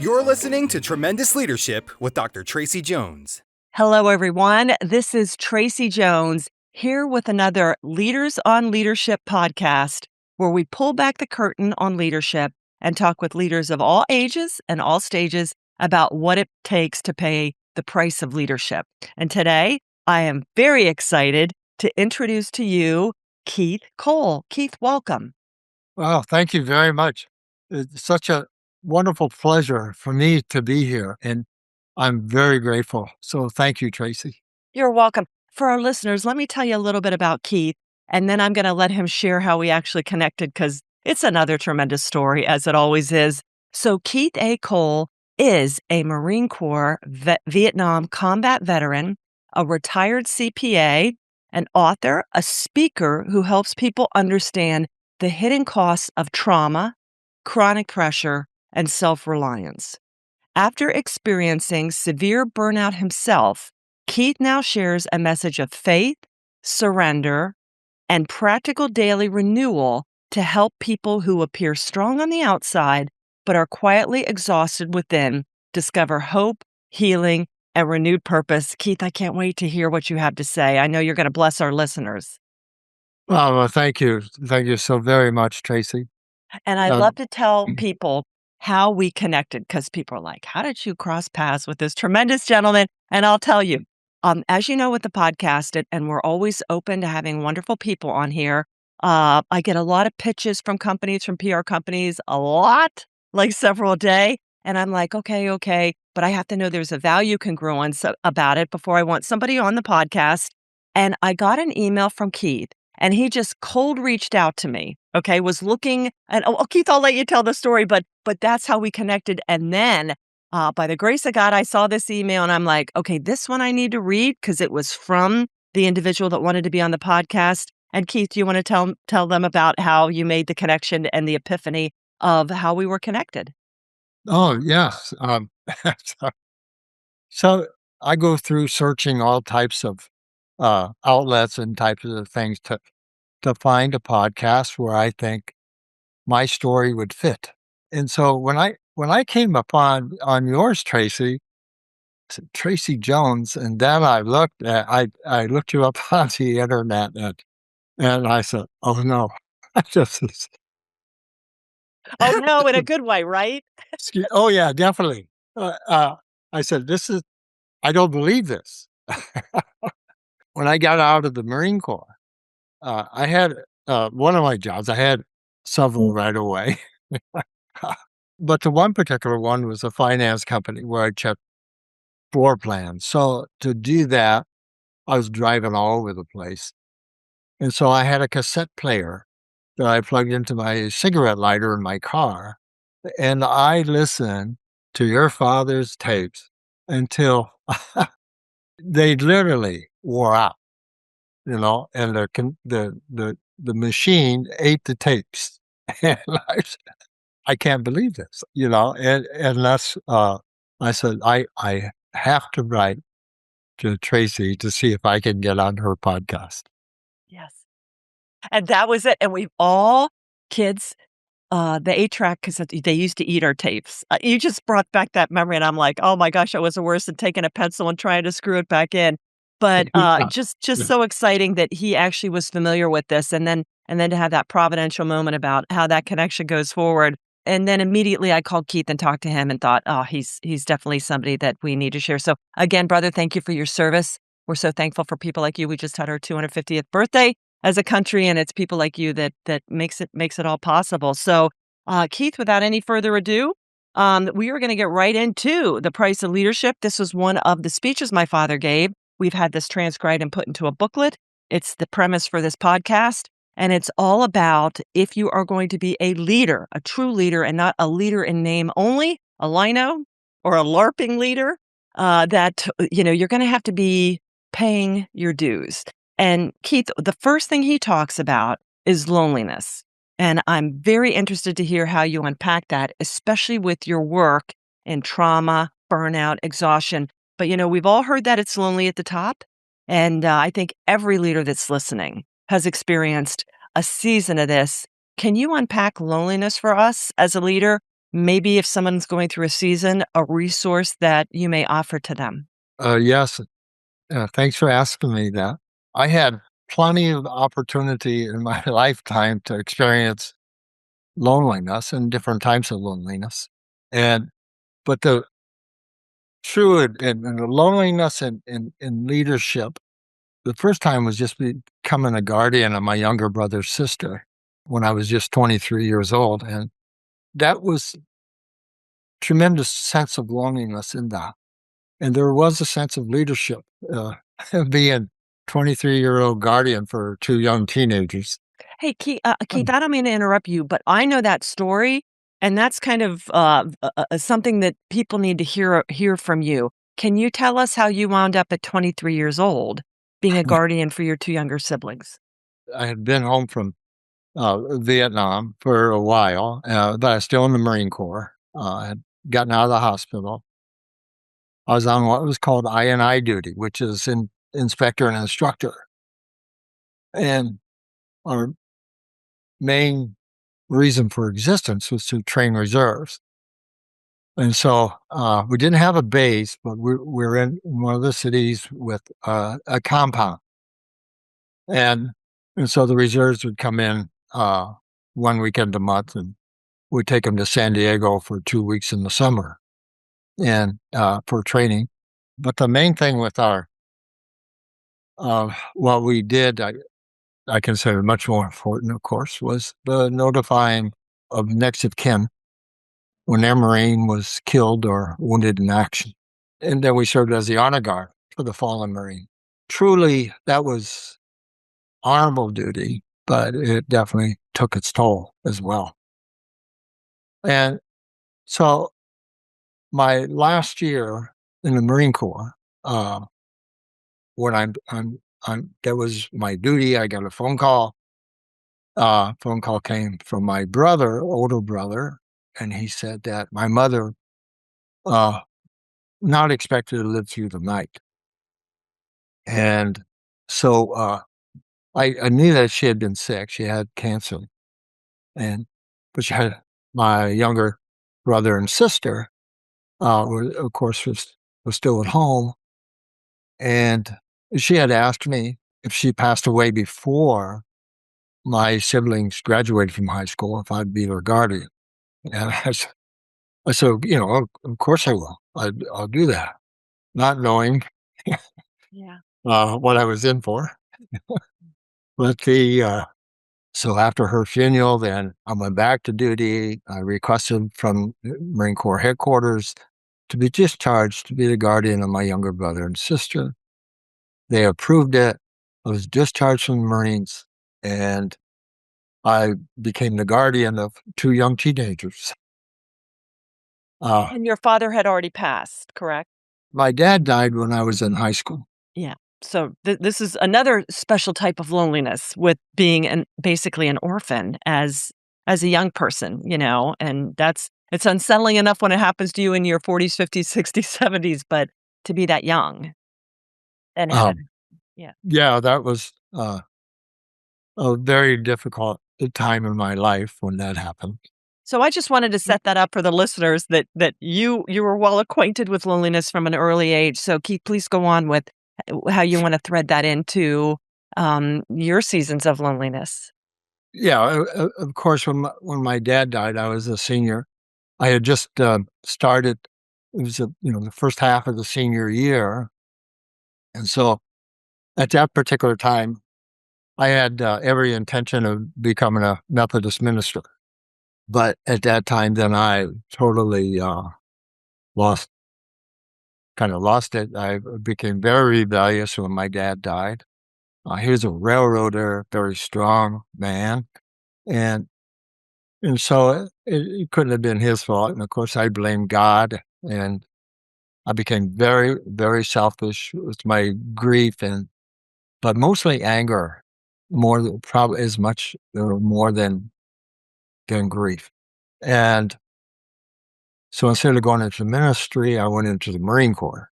You're listening to Tremendous Leadership with Dr. Tracy Jones. Hello, everyone. This is Tracy Jones here with another Leaders on Leadership podcast, where we pull back the curtain on leadership and talk with leaders of all ages and all stages about what it takes to pay the price of leadership. And today, I am very excited to introduce to you Keith Cole. Keith, welcome. Well, thank you very much. It's such a wonderful pleasure for me to be here, and I'm very grateful. So thank you, Tracy. You're welcome. For our listeners, let me tell you a little bit about Keith, and then I'm going to let him share how we actually connected because it's another tremendous story, as it always is. So Keith A. Cole is a Marine Corps Vietnam combat veteran, a retired CPA, an author, a speaker who helps people understand the hidden costs of trauma, chronic pressure, and self-reliance. After experiencing severe burnout himself, Keith now shares a message of faith, surrender, and practical daily renewal to help people who appear strong on the outside but are quietly exhausted within discover hope, healing, and renewed purpose. Keith, I can't wait to hear what you have to say. I know you're going to bless our listeners. Well, thank you. Thank you so very much, Tracy. And I love to tell people how we connected because people are like, how did you cross paths with this tremendous gentleman? And I'll tell you, as you know, with the podcast, and we're always open to having wonderful people on here. I get a lot of pitches from companies, from PR companies, a lot, like several a day. And I'm like, okay, but I have to know there's a value congruence about it before I want somebody on the podcast. And I got an email from Keith. And he just cold reached out to me, okay, was looking, and Keith, I'll let you tell the story, but that's how we connected. And then by the grace of God, I saw this email and I'm like, okay, this one I need to read because it was from the individual that wanted to be on the podcast. And Keith, do you want to tell them about how you made the connection and the epiphany of how we were connected? Oh, yes. So I go through searching all types of outlets and types of things to find a podcast where I think my story would fit. And so when I came upon on yours, Tracy, I said, Tracy Jones, and then I looked you up on the internet and I said, oh no, Oh, no, in a good way, right? oh yeah, definitely. I said, I don't believe this. When I got out of the Marine Corps, I had one of my jobs. I had several right away. But the one particular one was a finance company where I checked floor plans. So to do that, I was driving all over the place. And so I had a cassette player that I plugged into my cigarette lighter in my car. And I listened to your father's tapes until they literally wore out, and the machine ate the tapes. And I can't believe this, and that's, I said, I have to write to Tracy to see if I can get on her podcast. Yes. And that was it. And we've all kids, the 8-track, because they used to eat our tapes. You just brought back that memory, and I'm like, oh my gosh, that was the worse than taking a pencil and trying to screw it back in. But just so exciting that he actually was familiar with this, and then to have that providential moment about how that connection goes forward. And then immediately I called Keith and talked to him and thought, oh, he's definitely somebody that we need to share. So again, brother, thank you for your service. We're so thankful for people like you. We just had our 250th birthday as a country, and it's people like you that makes it all possible. So, Keith, without any further ado, we are going to get right into the price of leadership. This was one of the speeches my father gave. We've had this transcribed and put into a booklet. It's the premise for this podcast, and it's all about if you are going to be a leader, a true leader, and not a leader in name only, a lino or a LARPing leader, that you're going to have to be paying your dues. And Keith, the first thing he talks about is loneliness. And I'm very interested to hear how you unpack that, especially with your work in trauma, burnout, exhaustion. But, we've all heard that it's lonely at the top. And I think every leader that's listening has experienced a season of this. Can you unpack loneliness for us as a leader? maybe if someone's going through a season, a resource that you may offer to them? Yes. Thanks for asking me that. I had plenty of opportunity in my lifetime to experience loneliness and different types of loneliness. And but the true and the loneliness in leadership, the first time was just becoming a guardian of my younger brother's sister when I was just 23 years old. And that was tremendous sense of loneliness in that. And there was a sense of leadership, being 23-year-old guardian for two young teenagers. Hey, Keith, Um, I don't mean to interrupt you, but I know that story, and that's kind of something that people need to hear from you. Can you tell us how you wound up at 23 years old being a guardian for your two younger siblings? I had been home from Vietnam for a while, but I was still in the Marine Corps. I had gotten out of the hospital. I was on what was called I&I duty, which is inspector and instructor. And our main reason for existence was to train reserves. And so we didn't have a base, but we're in one of the cities with a compound. And, and so the reserves would come in one weekend a month, and we'd take them to San Diego for 2 weeks in the summer and for training. But the main thing with our what we did, I consider much more important, of course, was the notifying of next of kin when their Marine was killed or wounded in action. And then we served as the honor guard for the fallen Marine. Truly, that was honorable duty, but it definitely took its toll as well. And so my last year in the Marine Corps, when that was my duty, I got a phone call. Phone call came from my brother, older brother, and he said that my mother uh, not expected to live through the night. And so I knew that she had been sick. She had cancer, and but she had my younger brother and sister, of course, was still at home, and she had asked me if she passed away before my siblings graduated from high school, if I'd be their guardian. And I said, of course I will. I'll do that, not knowing Yeah. what I was in for. But so after her funeral, then I went back to duty. I requested from Marine Corps headquarters to be discharged to be the guardian of my younger brother and sister. They approved it. I was discharged from the Marines, and I became the guardian of two young teenagers. And your father had already passed, correct? My dad died when I was in high school. Yeah. So this is another special type of loneliness with being basically an orphan as a young person, and it's unsettling enough when it happens to you in your 40s, 50s, 60s, 70s, but to be that young and have it. Um, Yeah. yeah, that was a very difficult time in my life when that happened. So I just wanted to set that up for the listeners that you were well acquainted with loneliness from an early age. So Keith, please go on with how you want to thread that into your seasons of loneliness. Yeah, of course, when my dad died, I was a senior. I had just started. It was the first half of the senior year, and so at that particular time, I had every intention of becoming a Methodist minister. But at that time, then I totally lost, kind of lost it. I became very rebellious when my dad died. He was a railroader, very strong man, and so it couldn't have been his fault. And of course, I blamed God, and I became very, very selfish with my grief, but mostly anger, probably as much or more than grief. And so instead of going into ministry, I went into the Marine Corps.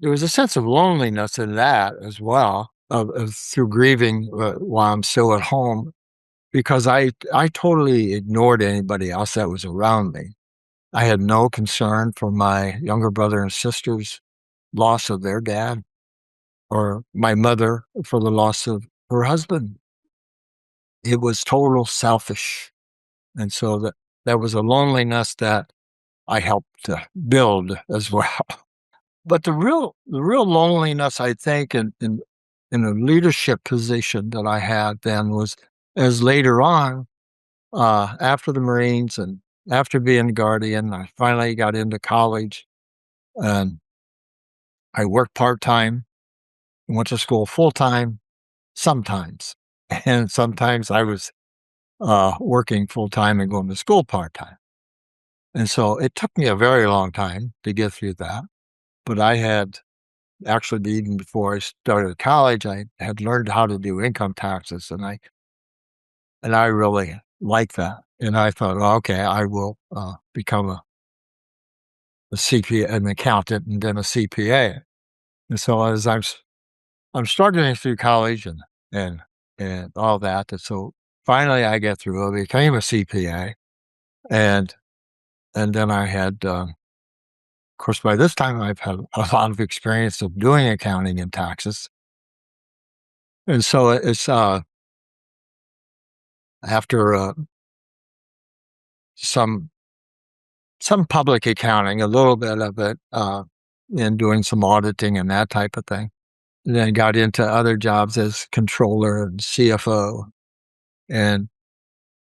There was a sense of loneliness in that as well, of through grieving while I'm still at home, because I totally ignored anybody else that was around me. I had no concern for my younger brother and sister's loss of their dad, or my mother for the loss of her husband. It was total selfish. And so that was a loneliness that I helped to build as well. But the real loneliness, I think, in a leadership position that I had then was as later on, after the Marines and after being a guardian, I finally got into college and I worked part-time, went to school full-time sometimes. And sometimes I was working full-time and going to school part-time. And so it took me a very long time to get through that. But I had actually, even before I started college, I had learned how to do income taxes, and I really liked that. And I thought, "Oh, okay, I will become a CPA, an accountant, and then a CPA." And so as I'm struggling through college and and all that, and so finally I get through. I became a CPA, and then I had, of course, by this time I've had a lot of experience of doing accounting and taxes, and so it's after some public accounting, a little bit of it, and doing some auditing and that type of thing. And then got into other jobs as controller and CFO, and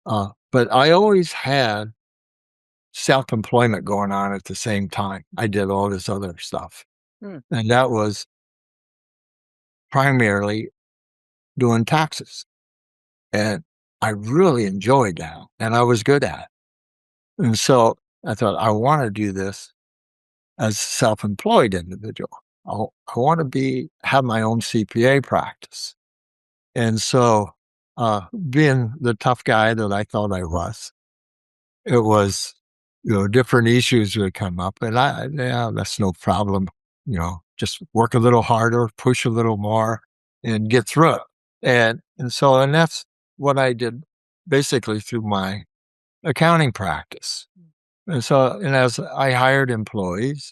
but I always had self-employment going on at the same time. I did all this other stuff, Hmm. and that was primarily doing taxes, and I really enjoyed that, and I was good at it. And so I thought, I want to do this as a self-employed individual. I want to have my own CPA practice. And so, being the tough guy that I thought I was, it was, different issues would come up, and yeah, that's no problem. Just work a little harder, push a little more, and get through it. And that's what I did basically through my accounting practice. And as I hired employees,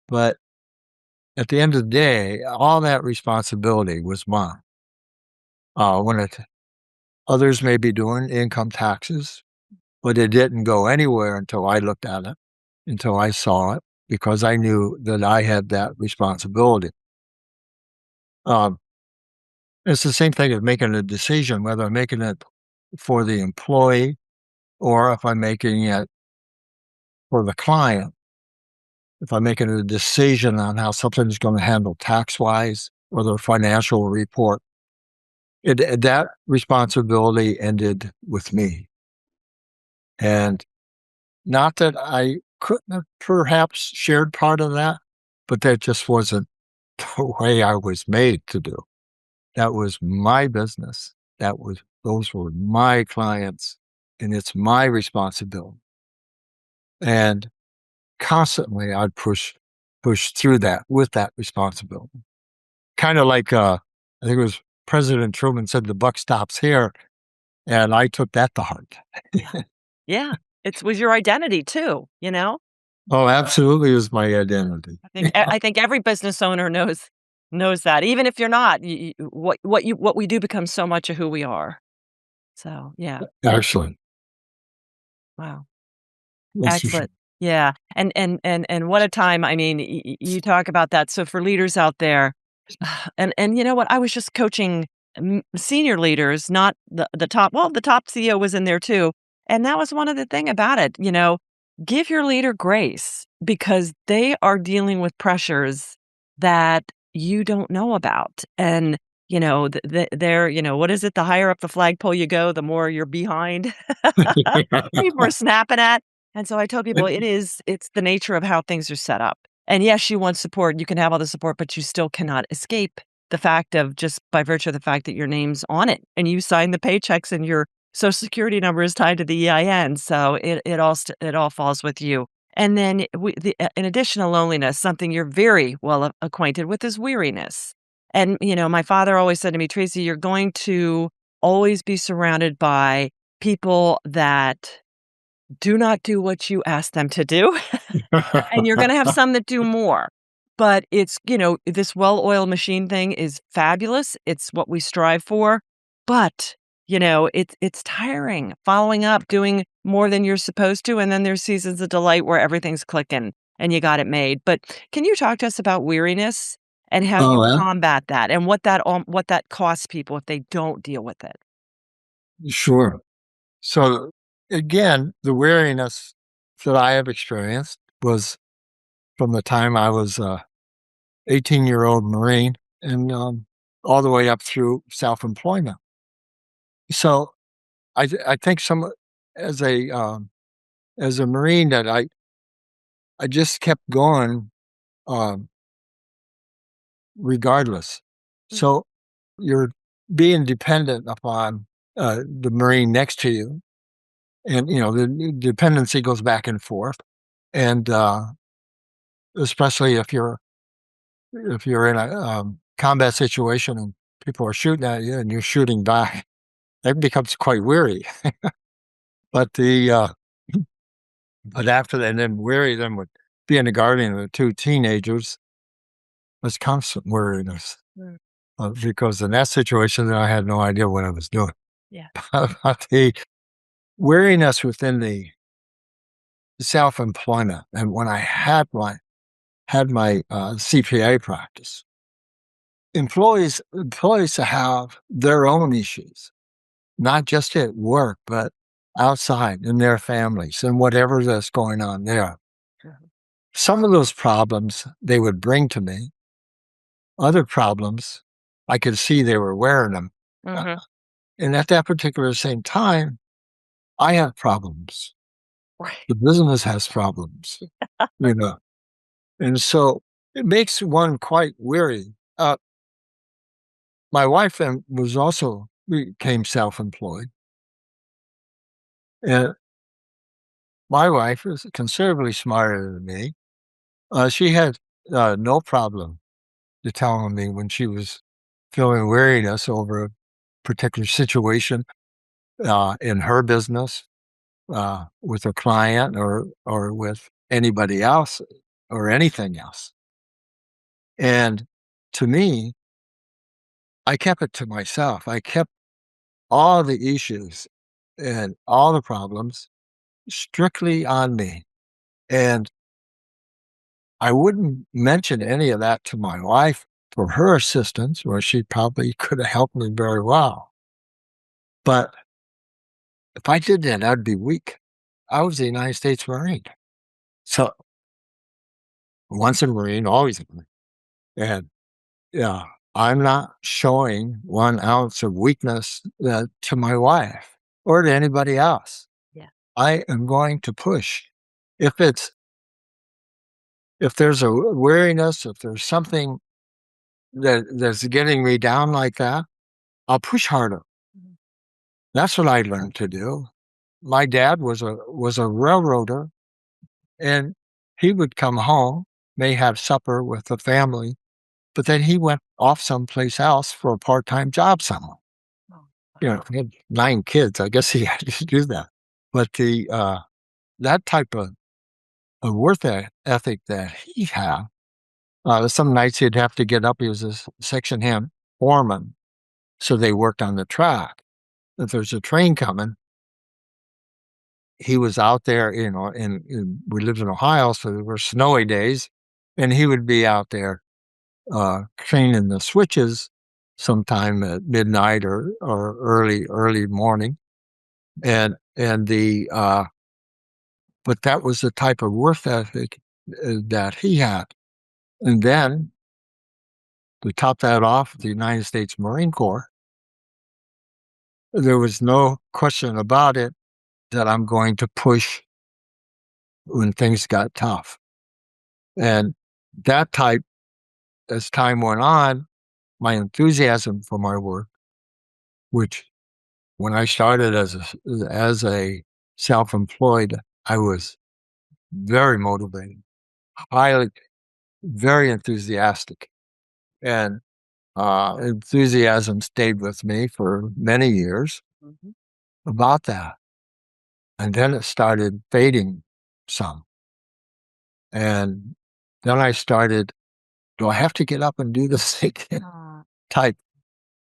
but at the end of the day, all that responsibility was mine. When others may be doing income taxes, but it didn't go anywhere until I looked at it, until I saw it, because I knew that I had that responsibility. Um, it's the same thing as making a decision, whether I'm making it for the employee or if I'm making it for the client. If I'm making a decision on how something's going to handle tax-wise or their financial report, that responsibility ended with me. And not that I couldn't have perhaps shared part of that, but that just wasn't the way I was made to do. That was my business. Those were my clients, and it's my responsibility. And constantly I'd push through that with that responsibility. Kind of like I think it was President Truman said the buck stops here, and I took that to heart. Yeah, it was your identity too, you know? Oh, absolutely is my identity. I think every business owner knows that. Even if you're not, what we do becomes so much of who we are. So, yeah. Actually, Wow. that's for sure. Excellent. Yeah, and what a time. I mean, you talk about that. So for leaders out there, and you know what? I was just coaching senior leaders, not the top. Well, the top CEO was in there too, and that was one of the thing about it. Give your leader grace because they are dealing with pressures that you don't know about, and they're what is it? The higher up the flagpole you go, the more you're behind. People are snapping at. And so I tell people it's the nature of how things are set up. And yes, you want support, you can have all the support, but you still cannot escape the fact of just by virtue of the fact that your name's on it and you sign the paychecks and your social security number is tied to the EIN. So it all falls with you. And then in addition to loneliness, something you're very well acquainted with is weariness. And my father always said to me, Tracy, you're going to always be surrounded by people that do not do what you ask them to do, and you're gonna have some that do more. But it's, this well-oiled machine thing is fabulous. It's what we strive for, but, it's tiring following up, doing more than you're supposed to, and then there's seasons of delight where everything's clicking and you got it made. But can you talk to us about weariness and how you Oh, yeah? combat that and what that costs people if they don't deal with it? Sure. So, again, the weariness that I have experienced was from the time I was a 18-year-old Marine and, all the way up through self-employment. So, I think some as a Marine that I just kept going, um, regardless. Mm. So, you're being dependent upon, the Marine next to you, and, the dependency goes back and forth, and, especially if you're in a, combat situation and people are shooting at you and you're shooting back, that becomes quite weary. But but after that, and then weary them with being a guardian of the 2 teenagers was constant weariness, Mm. because in that situation, I had no idea what I was doing. Yeah. But the weariness within the self-employment, and when I had my CPA practice, employees have their own issues, not just at work, but outside in their families and whatever that's going on there. Mhm. Some of those problems they would bring to me. Other problems, I could see they were wearing them. Mhm. And at that particular same time, I have problems. Right. The business has problems, you know. And so it makes one quite weary. My wife then was also became self-employed. And my wife is considerably smarter than me. She had no problem to telling me when she was feeling weariness over a particular situation in her business, with a client or with anybody else or anything else. And to me, I kept it to myself. I kept all the issues and all the problems strictly on me. And I wouldn't mention any of that to my wife for her assistance, where she probably could have helped me very well. But if I did that, I'd be weak. I was a United States Marine. So once a Marine, always a Marine. And yeah, I'm not showing 1 ounce of weakness to my wife or to anybody else. Yeah. I am going to push. If it's if there's a weariness, if there's something that's getting me down like that, I'll push harder. Mhm. That's what I learned to do. My dad was a railroader, and he would come home, may have supper with the family, but then he went off someplace else for a part-time job somewhere. Oh, He had 9 kids. I guess he had to do that. But that type of ethic that he had, some nights he'd have to get up. He was a section hand foreman, so they worked on the track. If there's a train coming, he was out there, we lived in Ohio, so there were snowy days, and he would be out there, cleaning the switches sometime at midnight or early morning. But that was the type of work ethic, that he had. And then, to top that off, the United States Marine Corps, there was no question about it that I'm going to push when things got tough. And that type, as time went on, my enthusiasm for my work, which when I started as a self-employed, I was very motivated, highly, very enthusiastic, and enthusiasm stayed with me for many years mhm. about that. and then it started fading some. And then I started, do I have to get up and do this again? Type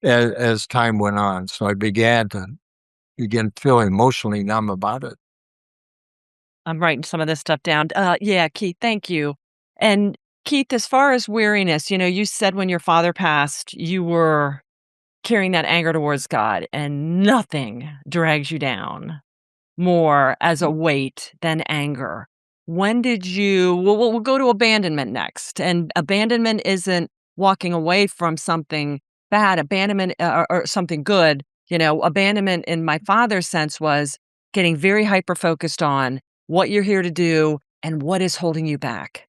as time went on. So I began to feel emotionally numb about it. I'm writing some of this stuff down. Yeah, Keith, thank you. And Keith, as far as weariness, you said when your father passed, you were carrying that anger towards God, and nothing drags you down more as a weight than anger. When did you we'll go to abandonment next, and abandonment isn't walking away from something bad, abandonment, or something good. Abandonment in my father's sense was getting very hyper-focused on what you're here to do and what is holding you back.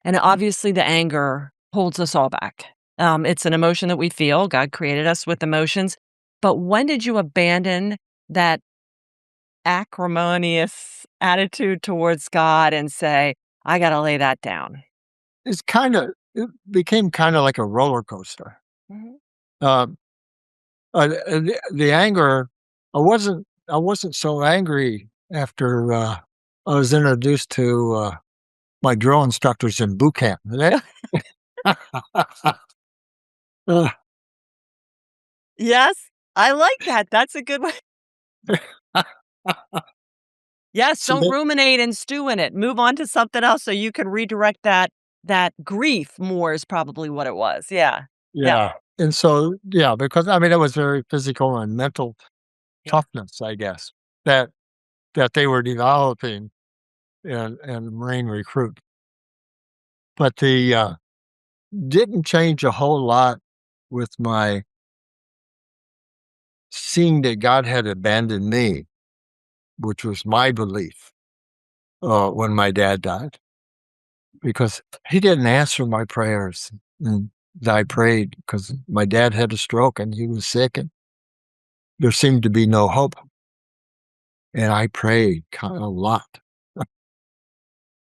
And obviously, the anger holds us all back. It's an emotion that we feel. God created us with emotions. But when did you abandon that acrimonious attitude towards God and say, I got to lay that down? It became kind of like a roller coaster. Mhm. Um, the anger, I wasn't so angry after I was introduced to my drill instructors in boot camp. Uh, Yes, I like that. That's a good one. Yes, so don't ruminate and stew in it. Move on to something else so you can redirect that grief more is probably what it was. Yeah. Yeah. yeah, and so yeah, because I mean it was very physical and mental Yeah. toughness, I guess, that they were developing in Marine recruit. But the didn't change a whole lot with my seeing that God had abandoned me, which was my belief when my dad died, because he didn't answer my prayers that I prayed because my dad had a stroke and he was sick and there seemed to be no hope. And I prayed kind of a lot,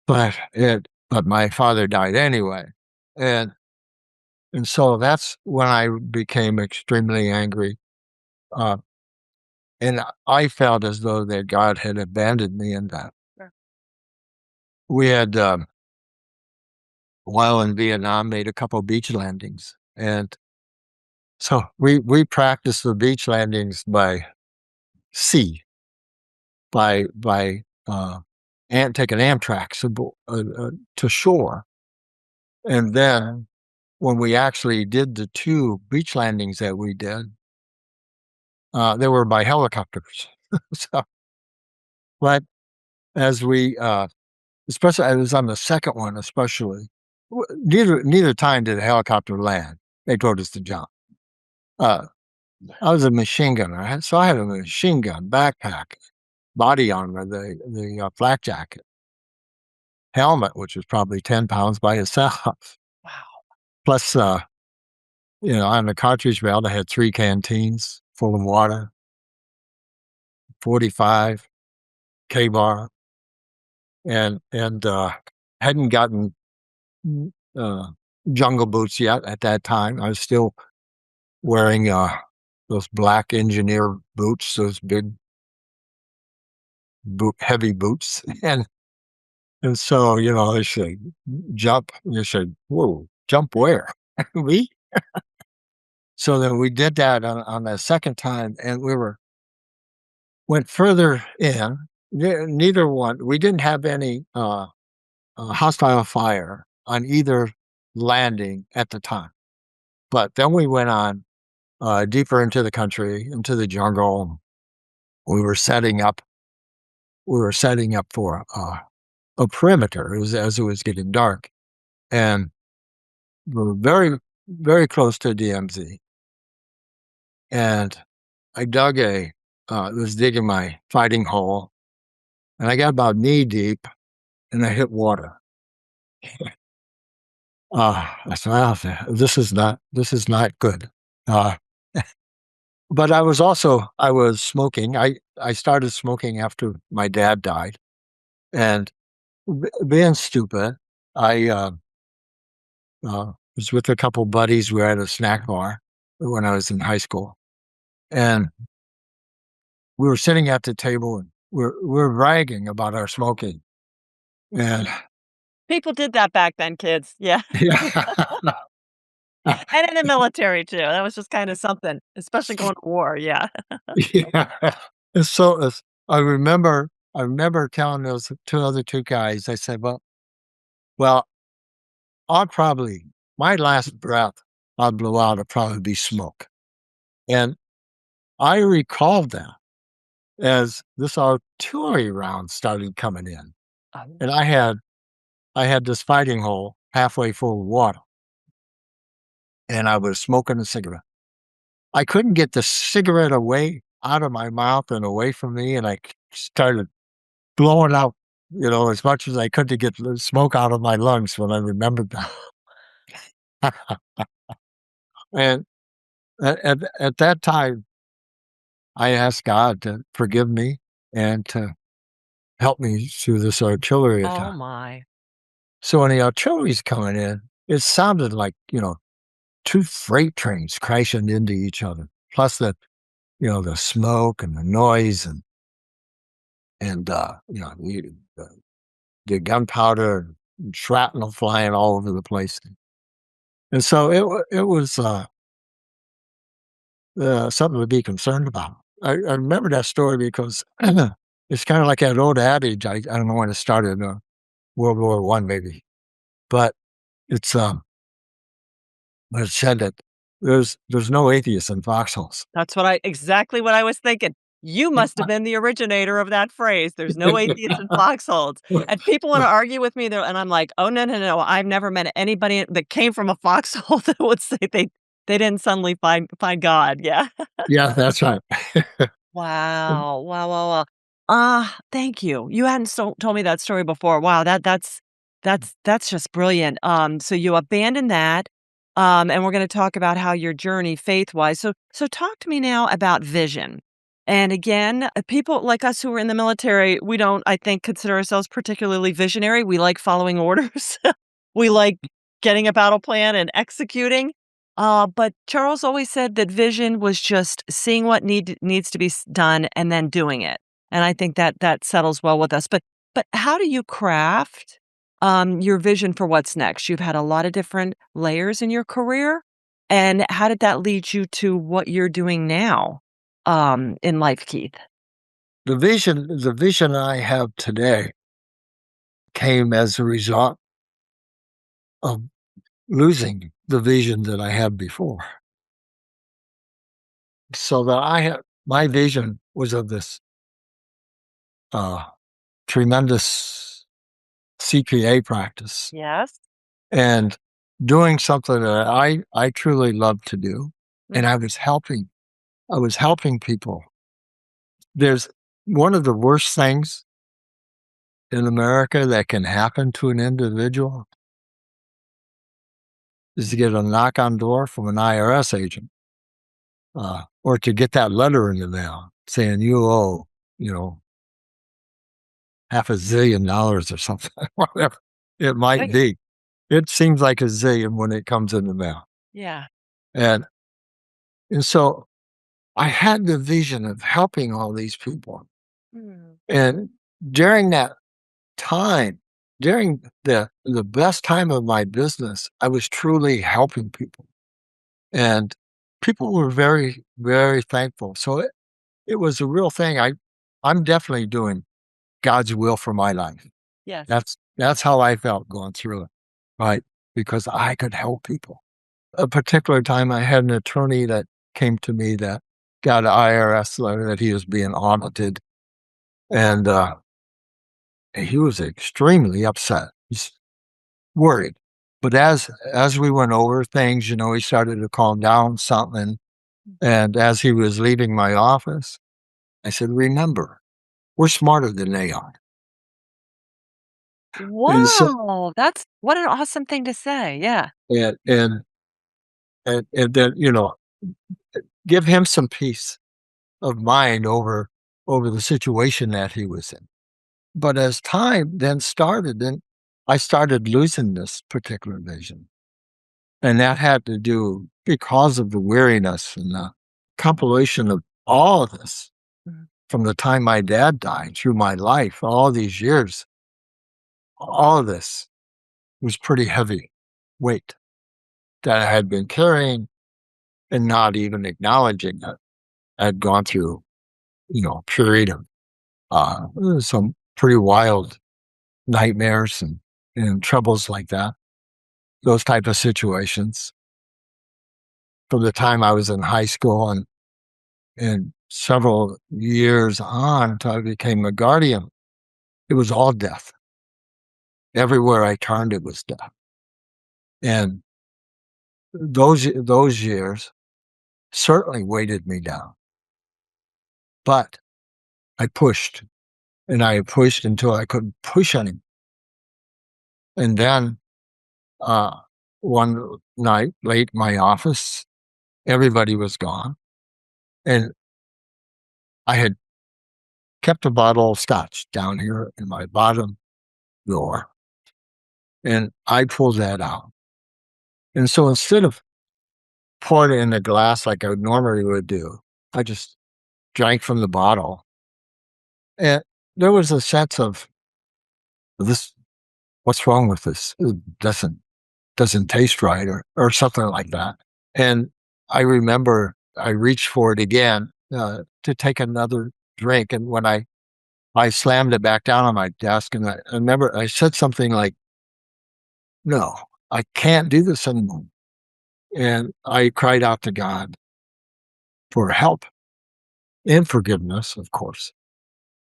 but my father died anyway, and so that's when I became extremely angry. Uh, And I felt as though that God had abandoned me in that. Sure. We had, while in Vietnam, made a couple beach landings. And so we practiced the beach landings by sea, and taking Amtrak to shore. And then when we actually did the 2 beach landings that we did, they were by helicopters. So, but as we, especially I was on the second one especially. Neither time did a helicopter land. They told us to jump. Uh, I was a machine gunner, so I had a machine gun, backpack, body armor, the flak jacket, helmet, which was probably 10 pounds by itself. Wow. Plus, on the cartridge belt, I had 3 canteens full of water, 45 K-bar, and hadn't gotten uh, jungle boots yet at that time. I was still wearing those black engineer boots, those big heavy boots, and so they said jump. You said, "Whoa, jump where?" We. So then we did that on the second time, and went further in. Neither one. We didn't have any hostile fire on either landing at the time. But then we went on deeper into the country, into the jungle. We were setting up. We were setting up for a perimeter as it was getting dark, and we were very, very close to DMZ. And I was digging my fighting hole, and I got about knee deep, and I hit water. I said, "Well, this is not good." Uh, but I was smoking. I started smoking after my dad died, and being stupid, I was with a couple buddies. We were at a snack bar when I was in high school, and we were sitting at the table, and we're bragging about our smoking. And People did that back then, kids. Yeah. yeah. And in the military too. That was just kinda something, especially going to war, yeah. Yeah. I remember telling those two guys, I said, well, I'll probably my last breath I'll blow out will probably be smoke. And I recalled that as this artillery round started coming in. Oh. And I had this fighting hole halfway full of water. And I was smoking a cigarette. I couldn't get the cigarette away out of my mouth and away from me, and I started blowing out, as much as I could to get the smoke out of my lungs when I remembered that. And at that time, I asked God to forgive me and to help me through this artillery Oh attack. my. So when the artillery's coming in, it sounded like, two freight trains crashing into each other, plus the smoke and the noise and the gunpowder and shrapnel flying all over the place. And so it was something to be concerned about. I remember that story because it's kind of like that old adage. I don't know when it started, World War I maybe, but it's but it said that there's no atheists in foxholes. That's exactly what I was thinking. You must have been the originator of that phrase, "There's no atheists in foxholes," and people wanna argue with me there, and I'm like, "Oh, no, no, no, I've never met anybody that came from a foxhole that would say they didn't suddenly find God." Yeah. Yeah, that's right. Wow. Wow, wow, wow. Thank you. You hadn't told me that story before. Wow, that's just brilliant. So you abandoned that, and we're gonna talk about how your journey faith-wise. So talk to me now about vision. And again, people like us who are in the military, we don't, I think, consider ourselves particularly visionary. We like following orders. We like getting a battle plan and executing. But Charles always said that vision was just seeing what needs to be done and then doing it. And I think that settles well with us. But how do you craft your vision for what's next? You've had a lot of different layers in your career, and how did that lead you to what you're doing now in life, Keith? The vision I have today came as a result of losing the vision that I had before. So that my vision was of this uh, tremendous CPA practice Yes. and doing something that I truly love to do. And Mm. I was helping people. There's one of the worst things in America that can happen to an individual is to get a knock on door from an IRS agent, or to get that letter in the mail saying you owe, half a zillion dollars or something, whatever it might Right. be. It seems like a zillion when it comes in the mail. Yeah. And and so I had the vision of helping all these people. Mm. And during that time, during the best time of my business, I was truly helping people. And people were very, very thankful. So it was a real thing. I'm definitely doing God's will for my life. Yes. That's how I felt going through it, right? Because I could help people. A particular time I had an attorney that came to me that got an IRS letter that he was being audited, and he was extremely upset. He's worried. But as we went over things, he started to calm down something. And as he was leaving my office, I said, "Remember, we're smarter than they are." And so, Wow, that's what an awesome thing to say, yeah. and and and then give him some peace of mind over the situation that he was in. But as time then started, then I started losing this particular vision. And that had to do because of the weariness and the compilation of all of this. Mhm. from the time my dad died through my life, all these years, all of this was pretty heavy weight that I had been carrying and not even acknowledging that I had gone through, a period of some pretty wild nightmares and troubles like that, those type of situations. From the time I was in high school and several years on until I became a guardian, it was all death. Everywhere I turned, it was death. And those years certainly weighted me down. But I pushed, and I pushed until I couldn't push anymore. And then one night, late in my office, everybody was gone, and I had kept a bottle of scotch down here in my bottom drawer, and I pulled that out. And so instead of pouring it in a glass like I normally would do, I just drank from the bottle. And there was a sense of this, what's wrong with this? It doesn't taste right or something like that. And I remember I reached for it again to take another drink. And when I slammed it back down on my desk, and I remember I said something like, "No, I can't do this anymore." And I cried out to God for help and forgiveness, of course.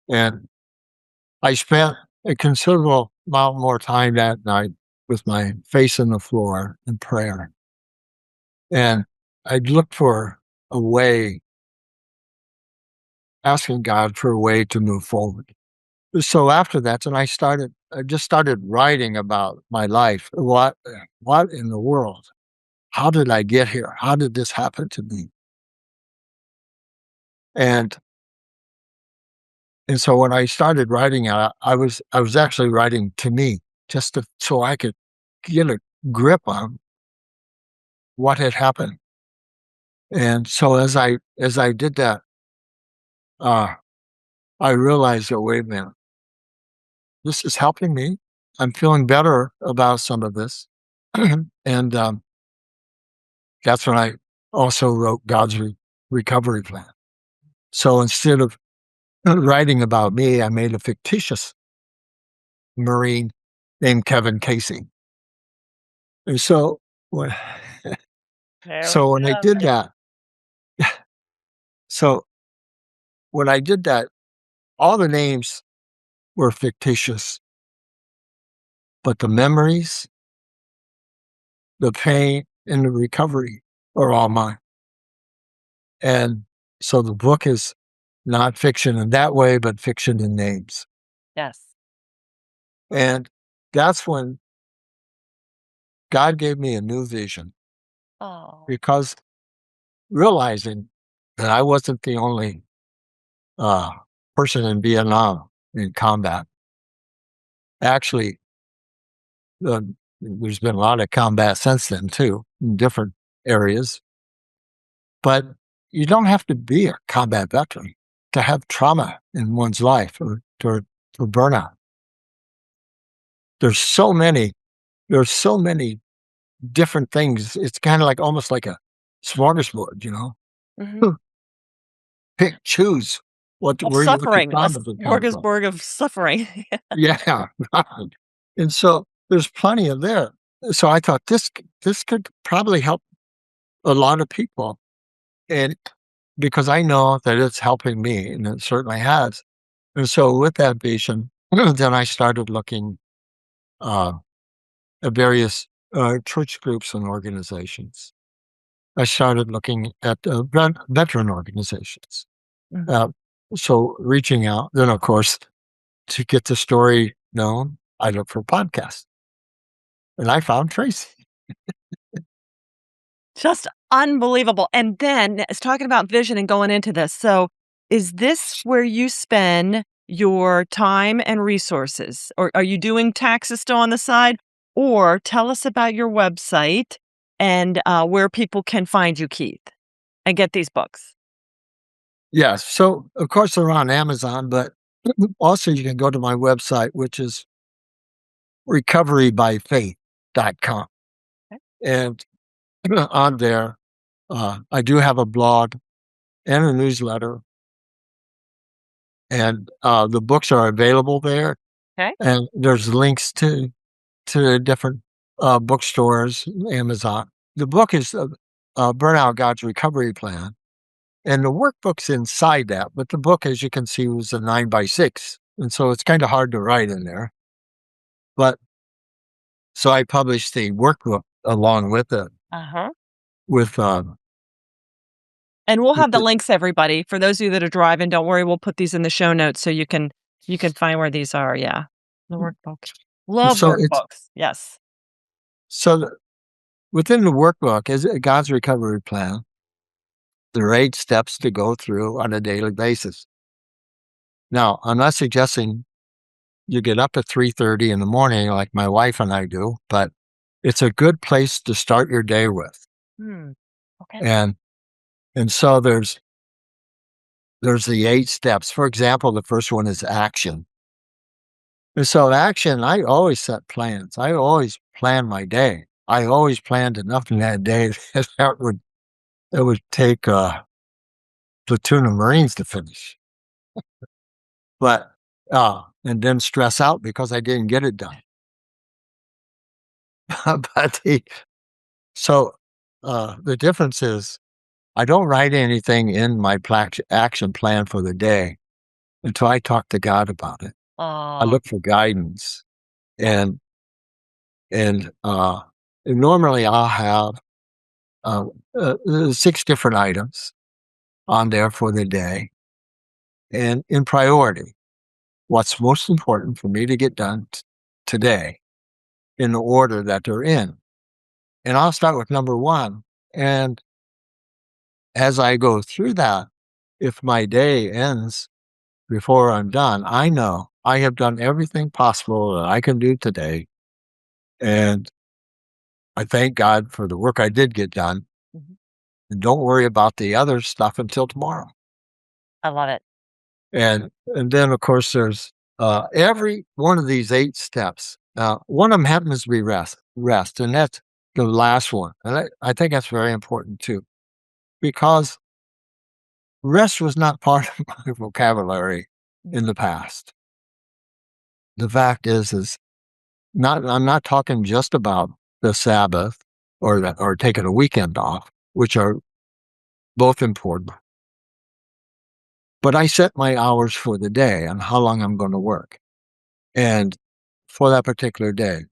And I spent a considerable amount more time that night with my face in the floor in prayer. And I looked for a way, asking God for a way to move forward. So after that, and I just started writing about my life. What in the world? How did I get here? How did this happen to me? And so when I started writing out, I was actually writing to me so I could get a grip on what had happened. And so as I did that, I realized that, wait a minute, this is helping me. I'm feeling better about some of this. And that's when I also wrote God's recovery plan. So instead of writing about me, I made a fictitious Marine named Kevin Casey. And so when, There we so when I go. did that, so when I did that, all the names were fictitious, but the memories, the pain, and the recovery are all mine. And so the book is not fiction in that way, but fiction in names. Yes. And that's when God gave me a new vision, Oh, because realizing that I wasn't the only uh, person in Vietnam in combat. Actually, there's been a lot of combat since then too, in different areas. But you don't have to be a combat veteran to have trauma in one's life or to burnout. There's so many different things. It's kind of like almost like a smorgasbord, mhm. choose what Of your suffering, a trauma would come from. smorgasbord of suffering. Yeah, right. And so there's plenty of there. So I thought this could probably help a lot of people, and because I know that it's helping me, and it certainly has. And so with that vision, then I started looking uh, at various church groups and organizations. I started looking at veteran organizations. Mhm. Uh, so reaching out, then of course, to get the story known, I looked for podcasts, and I found Tracy. Just unbelievable. And then it's talking about vision and going into this. So, is this where you spend your time and resources? Or are you doing taxes still on the side? Or tell us about your website and where people can find you, Keith, and get these books. Yes. So, of course, they're on Amazon, but also you can go to my website, which is recoverybyfaith.com. Okay. And on there, I do have a blog and a newsletter, and the books are available there. Okay. And there's links to different bookstores, Amazon. The book is Burnout: God's Recovery Plan, and the workbook's inside that. But the book, as you can see, was a 9x6, and so it's kind of hard to write in there. But so I published the workbook along with it, Uh-huh. with And we'll with have the the, links, everybody. For those of you that are driving, don't worry, we'll put these in the show notes so you can find where these are. Yeah. The workbook. Love so it's workbooks. Yes. so the, within the workbook is God's Recovery Plan. There are 8 steps to go through on a daily basis. Now, I'm not suggesting you get up at 3:30 in the morning like my wife and I do, but it's a good place to start your day with. Hmm. Okay. And and so there's the 8 steps. For example, the first one is action. And so action, I always set plans. I always plan my day. I always planned enough in that day that it would take a platoon of Marines to finish. But and then stress out because I didn't get it done. but the, so the difference is I don't write anything in my action plan for the day until I talk to God about it. I Oh. look for guidance, and and normally I'll have uh, 6 different items on there for the day, and in priority, what's most important for me to get done today in the order that they're in. And I'll start with number 1, and as I go through that, if my day ends before I'm done, I know I have done everything possible that I can do today. And I thank God for the work I did get done. Mhm. And don't worry about the other stuff until tomorrow. I love it. And then, of course, there's every one of these 8 steps. One of them happens to be rest, and that's the last one. And I think that's very important too, because rest was not part of my vocabulary in the past. The fact is I'm not talking just about the Sabbath or taking a weekend off, which are both important. But I set my hours for the day on how long I'm going to work, and for that particular day.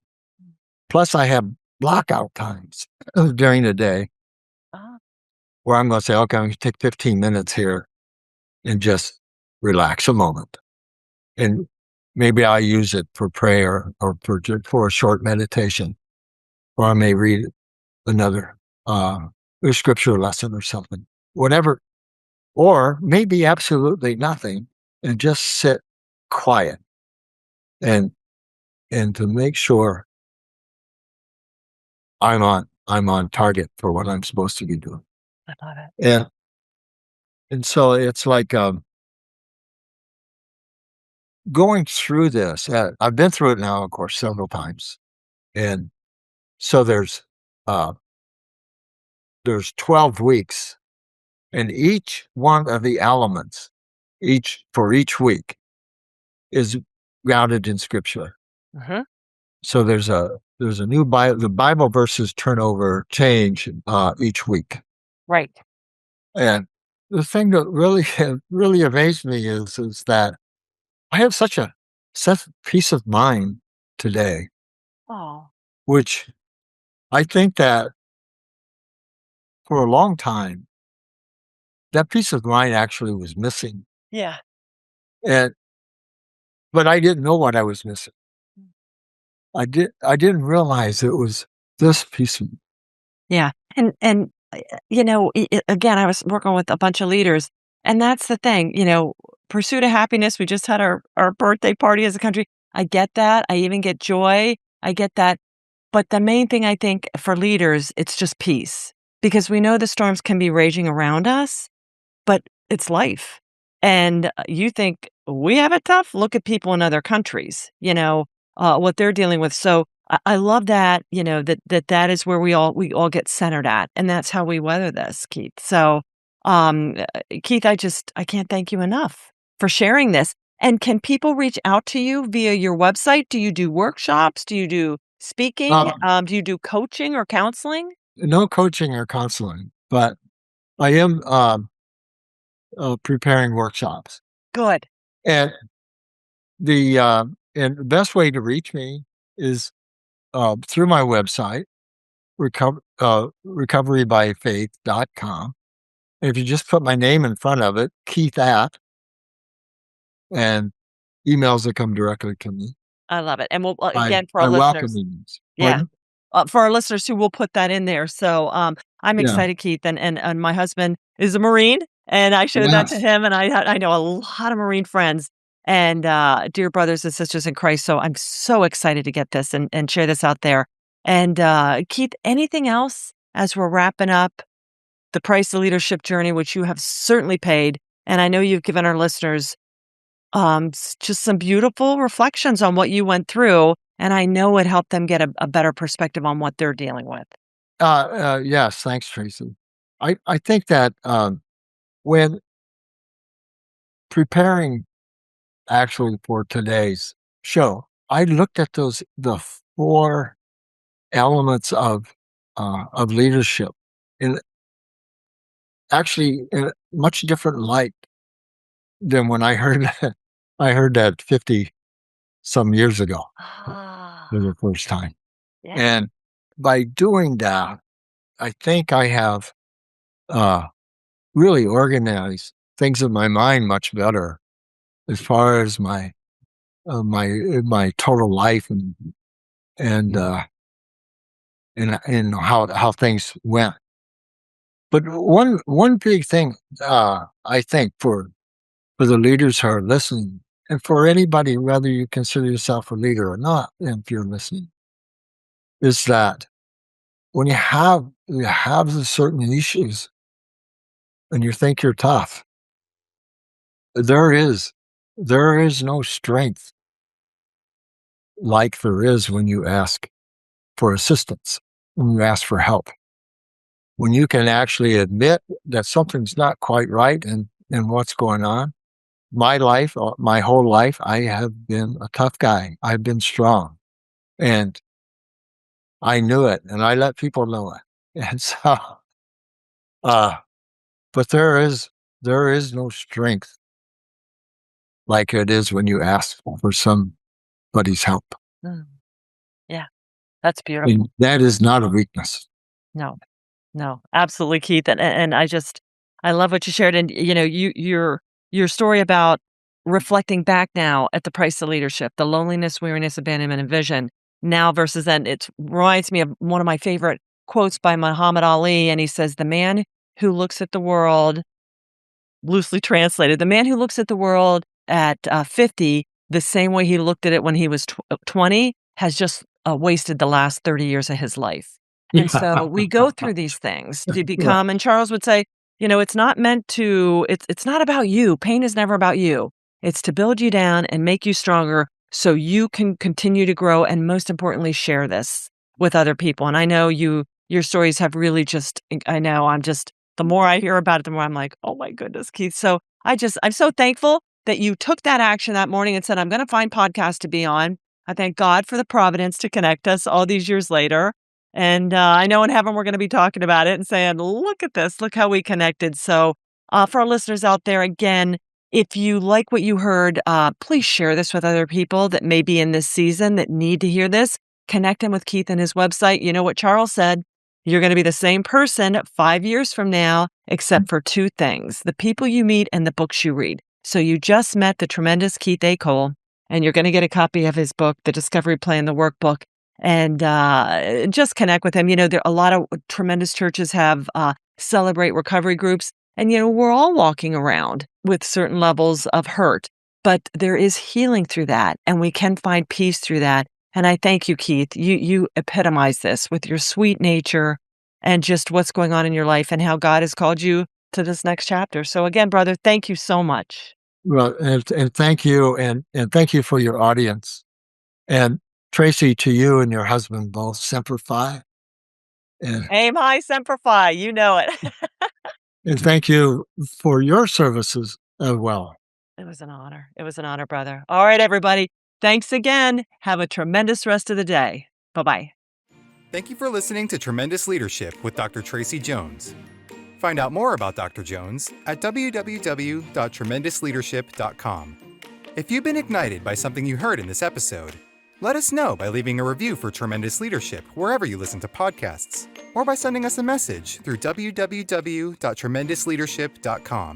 Plus, I have blockout times during the day Ah. where I'm going to say, okay, I'm going to take 15 minutes here and just relax a moment. And maybe I'll use it for prayer or for a short meditation, or I may read another a scripture lesson or something, whatever, or maybe absolutely nothing, and just sit quiet and to make sure I'm on target for what I'm supposed to be doing. I love it. And so it's like going through this. I've been through it now, of course, several times, and so uh, there's 12 weeks, and each one of the elements, each week, is grounded in Scripture. Mhm. So there's a new Bible. The Bible verses change each week, Right. and the thing that really really amazed me is that I have such a sense of peace of mind today, Oh. which I think that for a long time that peace of mind actually was missing, Yeah. and but I didn't know what I was missing. I didn't realize it was this piece of. Yeah. And again, I was working with a bunch of leaders, and that's the thing, pursuit of happiness. We just had our birthday party as a country. I get that. I even get joy. I get that. But the main thing I think for leaders, it's just peace, because we know the storms can be raging around us, but it's life. And you think we have it tough? Look at people in other countries, what they're dealing with. So I love that, that is where we all get centered at, and that's how we weather this, Keith. So, Keith, I can't thank you enough for sharing this. And can people reach out to you via your website? Do you do workshops? Do you do speaking? Do you do coaching or counseling? No coaching or counseling, but I am preparing workshops. Good. And the best way to reach me is through my website, recoverybyfaith.com. And if you just put my name in front of it, Keith at, and emails that come directly to me. I love it. And we'll, I again, for our welcome listeners. emails. Yeah. Pardon? For our listeners who will put that in there. So I'm Yeah. excited, Keith, and my husband is a Marine, and I showed that to Yes. him, and I know a lot of Marine friends and dear brothers and sisters in Christ. So I'm so excited to get this and share this out there. And Keith, anything else as we're wrapping up the Price of Leadership journey, which you have certainly paid, and I know you've given our listeners just some beautiful reflections on what you went through, and I know it helped them get a better perspective on what they're dealing with. Yes, thanks, Tracy. I think that when preparing actually for today's show, I looked at the 4 elements of leadership in actually in a much different light than when I heard I heard that 50 some years ago for the first time. Yeah. And by doing that, I think I have really organized things in my mind much better as far as my total life and how things went. But one big thing I think for the leaders who are listening, and for anybody, whether you consider yourself a leader or not, if you're listening, is that when you have the certain issues and you think you're tough, there is no strength like there is when you ask for assistance, when you ask for help, when you can actually admit that something's not quite right and what's going on. My life, my whole life, I have been a tough guy. I've been strong, and I knew it, and I let people know it. And so, but there is no strength like it is when you ask for somebody's help. Yeah, that's beautiful. And that is not a weakness. No, absolutely, Keith. And I love what you shared. And, your story about reflecting back now at the price of leadership, the loneliness, weariness, abandonment, and vision now versus then. It reminds me of one of my favorite quotes by Muhammad Ali. And he says, the man who looks at the world, loosely translated, the man who looks at the world at 50, the same way he looked at it when he was 20, has just wasted the last 30 years of his life. And so we go through these things to become, and Charles would say, it's not meant to, it's not about you. Pain is never about you. It's to build you down and make you stronger so you can continue to grow and, most importantly, share this with other people. And I know your stories have really the more I hear about it, the more I'm like, oh my goodness, Keith. So I'm so thankful that you took that action that morning and said, I'm going to find podcasts to be on. I thank God for the providence to connect us all these years later. And I know in heaven we're going to be talking about it and saying, look at this, look how we connected. So for our listeners out there, again, if you like what you heard, please share this with other people that may be in this season that need to hear this. Connect them with Keith and his website. You know what Charles said? You're going to be the same person 5 years from now, except for 2 things, the people you meet and the books you read. So you just met the tremendous Keith A. Cole, and you're going to get a copy of his book, The Discovery Plan, the workbook. And just connect with him. There a lot of tremendous churches have celebrate recovery groups, and we're all walking around with certain levels of hurt, but there is healing through that, and we can find peace through that. And I thank you, Keith. You epitomize this with your sweet nature and just what's going on in your life and how God has called you to this next chapter. So again, brother, thank you so much. Well, and thank you, and thank you for your audience. And Tracy, to you and your husband both, Semper Fi. And, Aim high, semper fi. You know it. and thank you for your services as well. It was an honor. It was an honor, brother. All right, everybody. Thanks again. Have a tremendous rest of the day. Bye-bye. Thank you for listening to Tremendous Leadership with Dr. Tracy Jones. Find out more about Dr. Jones at www.tremendousleadership.com. If you've been ignited by something you heard in this episode, let us know by leaving a review for Tremendous Leadership wherever you listen to podcasts, or by sending us a message through www.tremendousleadership.com.